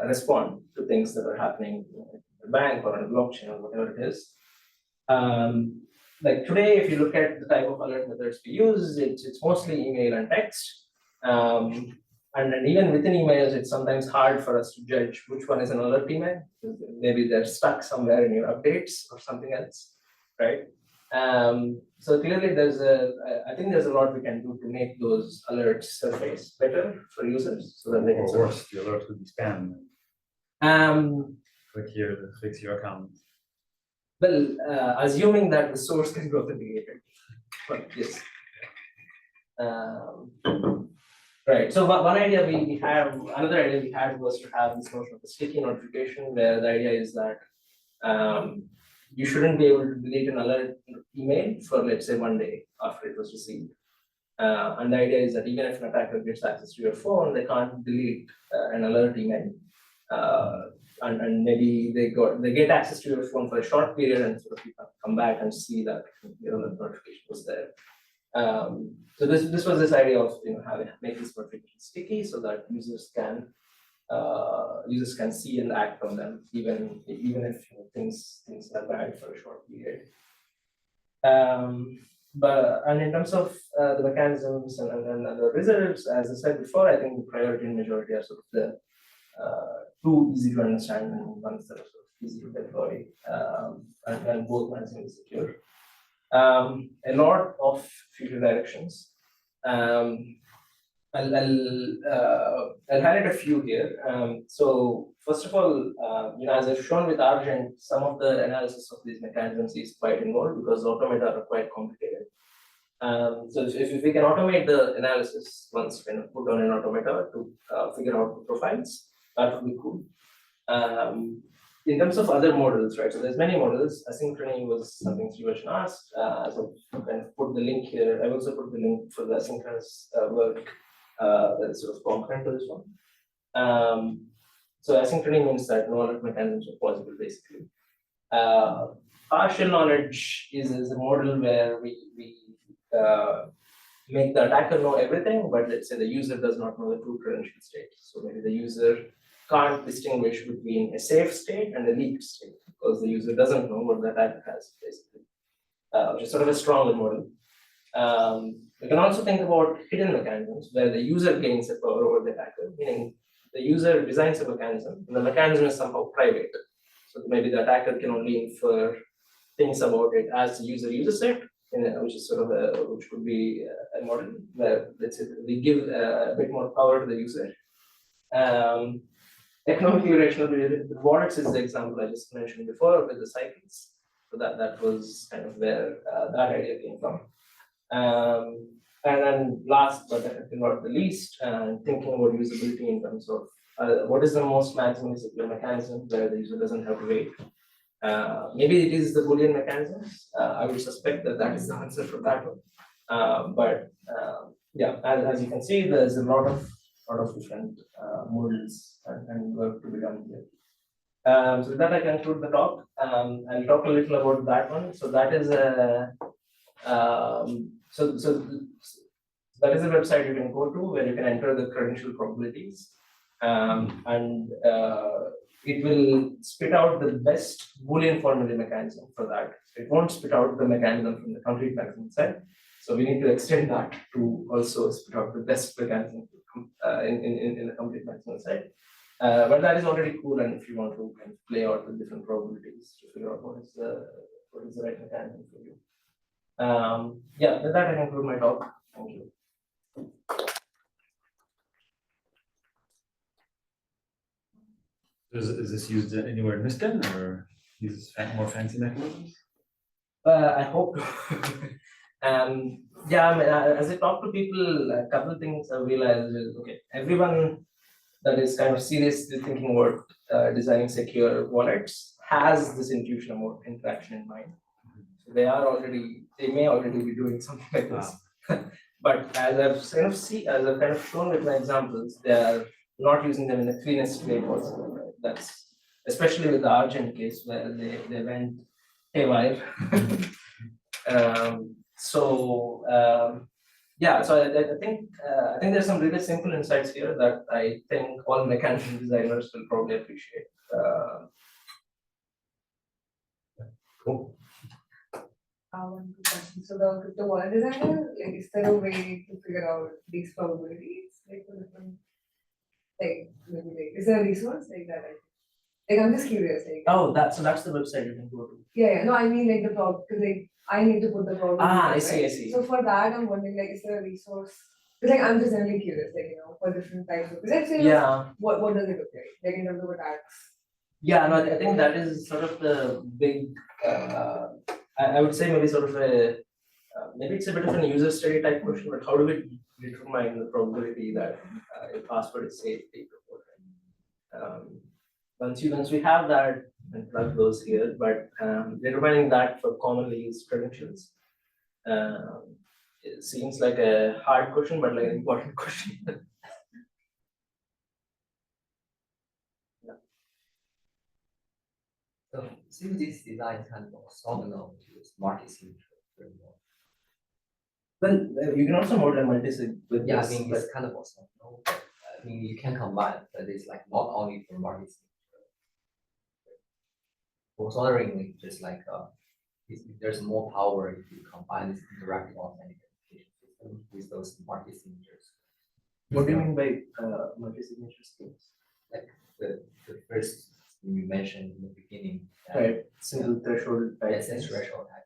respond to things that are happening in a bank or on a blockchain or whatever it is. Like today, if you look at the type of alert methods we use, it's mostly email and text. And then even within emails, it's sometimes hard for us to judge which one is an alert email. Maybe they're stuck somewhere in your updates or something else, right? So clearly I think there's a lot we can do to make those alerts surface better for users so that they can. Or worse, the alert could be spam. Click here to fix your account. Well, assuming that the source can be authenticated, but yes. Right. So one idea we have, another idea we had was to have this notion of a sticky notification, where the idea is that you shouldn't be able to delete an alert email for, let's say, 1 day after it was received. And the idea is that even if an attacker gets access to your phone, they can't delete an alert email. And maybe they get access to your phone for a short period and sort of you come back and see that your notification was there. So this was this idea of making this notification sticky so that users can see and act on them even if things are bad for a short period. And in terms of the mechanisms and the results, as I said before, I think the priority and majority are sort of the 2 easy to understand and ones that are sort of easy to deploy, and both maximally secure. A lot of future directions. I'll highlight a few here. So first of all, as I've shown with Argent, some of the analysis of these mechanisms is quite involved because automata are quite complicated. So if we can automate the analysis once we put on an automata to figure out the profiles, that would be cool. In terms of other models, right? So there's many models. Asynchrony was something Srivarshan asked. So I kind of put the link here. I've also put the link for the asynchronous work that is sort of concurrent to this one. So asynchrony means that no alert mechanisms are possible basically. Partial knowledge is a model where we make the attacker know everything, but let's say the user does not know the true credential state. So maybe the user can't distinguish between a safe state and a leaked state because the user doesn't know what the attacker has basically, which is sort of a stronger model. We can also think about hidden mechanisms where the user gains a power over the attacker, meaning the user designs a mechanism and the mechanism is somehow private. So maybe the attacker can only infer things about it as the user uses it, which is sort of which could be a model where let's say we give a bit more power to the user. Economically rational rewards is the example I just mentioned before with the cycles. So that was kind of where that idea came from. And then last but not the least, thinking about usability in terms of what is the most maximum secure mechanism where the user doesn't have to wait. Maybe it is the Boolean mechanisms. I would suspect that that is the answer for that one. Yeah, as you can see, there's a lot of different models and work to be done here. So with that, I conclude the talk. I'll talk a little about that one. So that is a so that is a website you can go to where you can enter the credential probabilities, and it will spit out the best Boolean formula mechanism for that. It won't spit out the mechanism from the complete maximum set. So we need to extend that to also spit out the best mechanism in the complete maximum set. But that is already cool, and if you want to kind of play out the different probabilities to figure out what is the right mechanism for you. Yeah, with that I conclude my talk. Thank you. Is this used anywhere in Mistin or uses more fancy mechanisms? I hope. Yeah, I mean, as I talk to people, a couple of things I realized is okay. Everyone that is kind of seriously thinking about designing secure wallets has this intuition about interaction in mind. So they may already be doing something like this. But as I've kind of shown with my examples, they are not using them in a cleanest way possible. Right? That's especially with the Argent case where they went haywire. Yeah, so I think there's some really simple insights here that I think all mechanism designers will probably appreciate. Cool. One quick question. So the crypto wallet designer, like, is there a way to figure out these probabilities, like for different, like maybe like, is there a resource like that? Like I'm just curious, like. Oh, that's the website you can go to. Yeah, no, I mean like the because like I need to put the probability. I see. So for that, I'm wondering like, is there a resource? Because like I'm just generally curious, like for different types of. Let's say Yeah. What does it look like in terms of attacks? Yeah, no, I think that is sort of the big. I would say maybe sort of maybe it's a bit of an user study type question, but how do we determine the probability that a password is safe? Once we have that and plug those here, but determining that for commonly used credentials, it seems like a hard question, but like an important question. So since this design is kind of orthogonal to this market signature framework. Well, you can also model multisig with Yeah, I this, mean, but it's kind of orthogonal, but I mean, you can combine, but it's like not only for market signature. I was wondering, like, just like, if there's more power if you combine this interactive authentication system with those market signatures. what do you mean by multi-signature schemes? Like the first you mentioned in the beginning. Right, single threshold type Yes, things. threshold types.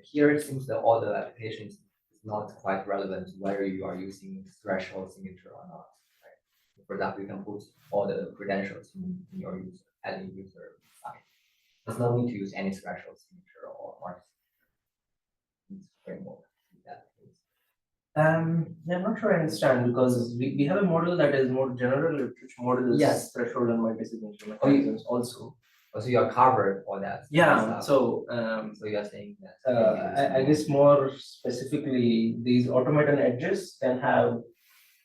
Here it seems that all the applications is not quite relevant whether you are using threshold signature or not. Right? For that, we can put all the credentials in your user adding user side. There's no need to use any threshold signature or mark framework in that case. Yeah, I'm not sure I understand because we have a model that is more general, which models Yes. threshold and multi-signature Oh, you- mechanisms also. Oh, so you are covered for that. Yeah, so So you are saying that. I guess more specifically, these automated edges can have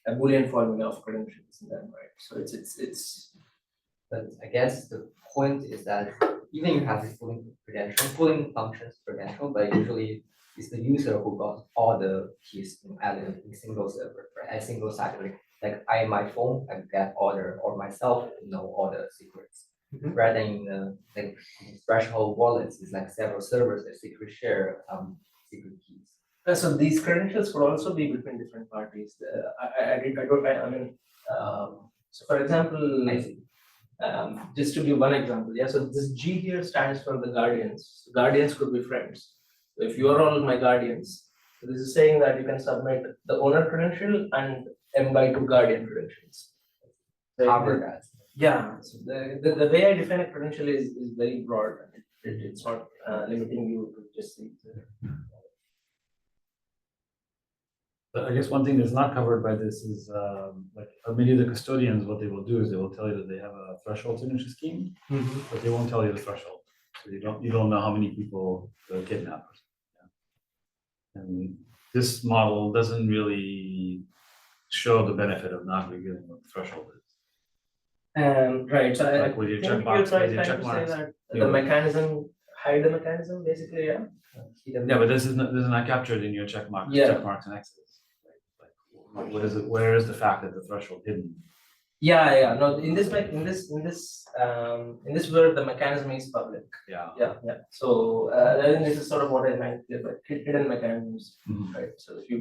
a Boolean formula of credentials in them, right? So it's But I guess the point is that even you have this pooling functions credential, but usually it's the user who got all the keys added in single server, right? A single side, like my phone, I get all the, or myself know all the secrets. Mhm. Rather than in like threshold wallets, it's like several servers that secret share secret keys. So these credentials could also be between different parties. I mean, so for example, I see. just to give one example, yeah, so this G here stands for the guardians. Guardians could be friends. So if you are all my guardians, so this is saying that you can submit the owner credential and M by 2 guardian credentials. So Cover that. yeah, so the way I define a credential is very broad. It's not limiting you to just But I guess one thing that's not covered by this is, like, many of the custodians, what they will do is they will tell you that they have a threshold signature scheme, but they won't tell you the threshold. So you don't know how many people the kidnappers. And this model doesn't really show the benefit of not revealing what the threshold is. Right, so I Like with your think checkbox, you're trying with your to check say marks, that you the know. mechanism, hide the mechanism, basically, yeah. Yeah, but this is not captured in your check marks, Yeah. check marks and X's. Like, what is it? Where is the fact that the threshold hidden? Yeah, no, in this word, the mechanism is public. Yeah. Yeah. So I think this is sort of what I meant, like hidden mechanisms, Mhm. right? So if you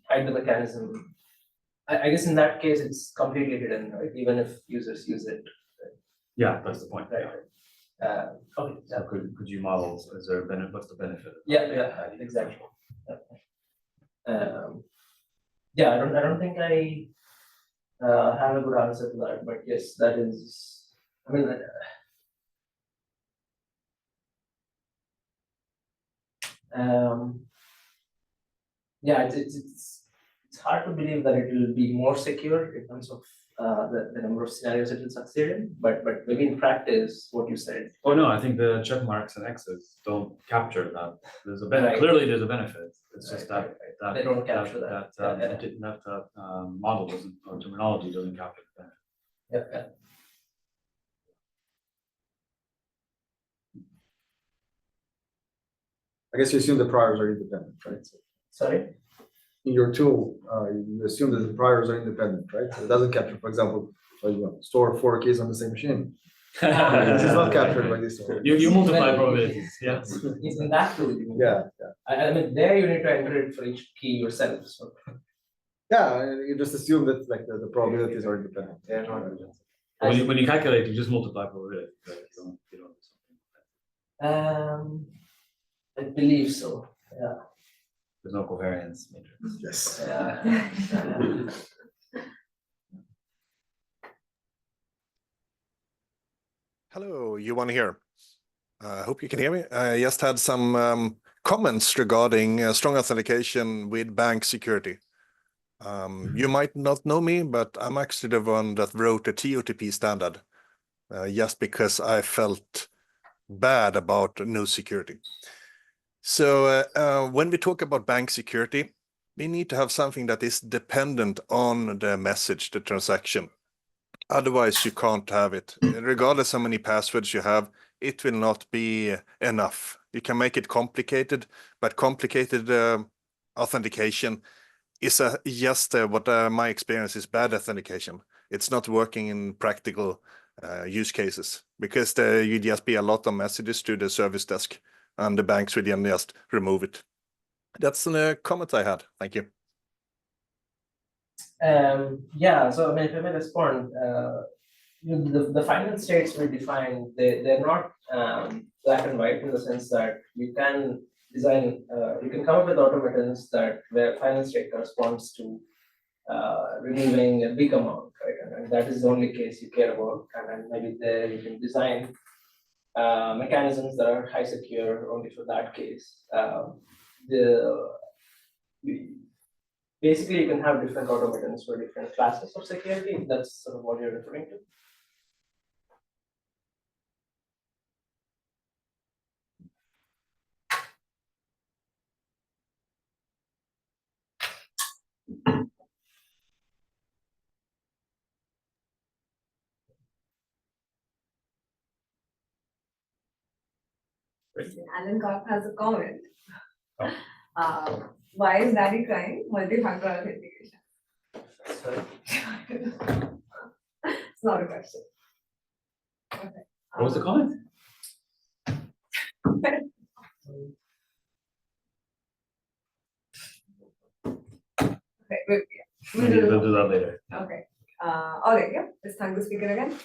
hide the mechanism, I guess in that case, it's completely hidden, right? Even if users use it, Yeah, that's the point. right? Okay, So could you model, is there a benefit, what's the benefit? of Yeah, hiding the exactly. threshold? Yeah, I don't think I have a good answer to that, but yes, that is, I mean, yeah, it's hard to believe that it will be more secure in terms of the number of scenarios it will succeed in, but maybe in practice, what you said. Oh, no, I think the check marks and X's don't capture that. There's a benefit, Right. clearly there's a benefit. It's just Right, that. They don't capture that. Model doesn't, or terminology doesn't capture the benefit. Yeah. I guess you assume the priors are independent, right? So Sorry? in your tool, you assume that the priors are independent, right? So it doesn't capture, for example, store 4 keys on the same machine. This is not captured by this one. You multiply Well, probabilities, yeah. It's in that tool. You mean? Yeah. I mean, there you need to enter it for each key yourself, so. Yeah, you just assume that like the probabilities are independent. They're not. When you calculate, you just multiply probability. Right? You don't do something. I believe so, yeah. There's no covariance matrix. Yes. Yeah. Hello, Johan here. I hope you can hear me. I just had some comments regarding strong authentication with bank security. You might not know me, but I'm actually the one that wrote the TOTP standard, just because I felt bad about no security. So when we talk about bank security, we need to have something that is dependent on the message, the transaction. Otherwise, you can't have it. Regardless how many passwords you have, it will not be enough. You can make it complicated, but complicated authentication is just what my experience is bad authentication. It's not working in practical use cases because you just be a lot of messages to the service desk and the banks will then just remove it. That's a comment I had. Thank you. Yeah, so I mean, if I may respond, the final states we define, they're not black and white in the sense that you can design, you can come up with automatons that where final state corresponds to removing a big amount, right? And that is the only case you care about. And then maybe there you can design mechanisms that are high secure only for that case. Basically, you can have different automatons for different classes of security. If that's sort of what you're referring to. Alan Cobb has a comment. Oh. Why is daddy crying? Multi-factor authentication. Sorry. It's not a question. Okay. What was the comment? Okay, we'll Maybe do we'll do that later. Okay. All right, yeah. It's time to speak it again.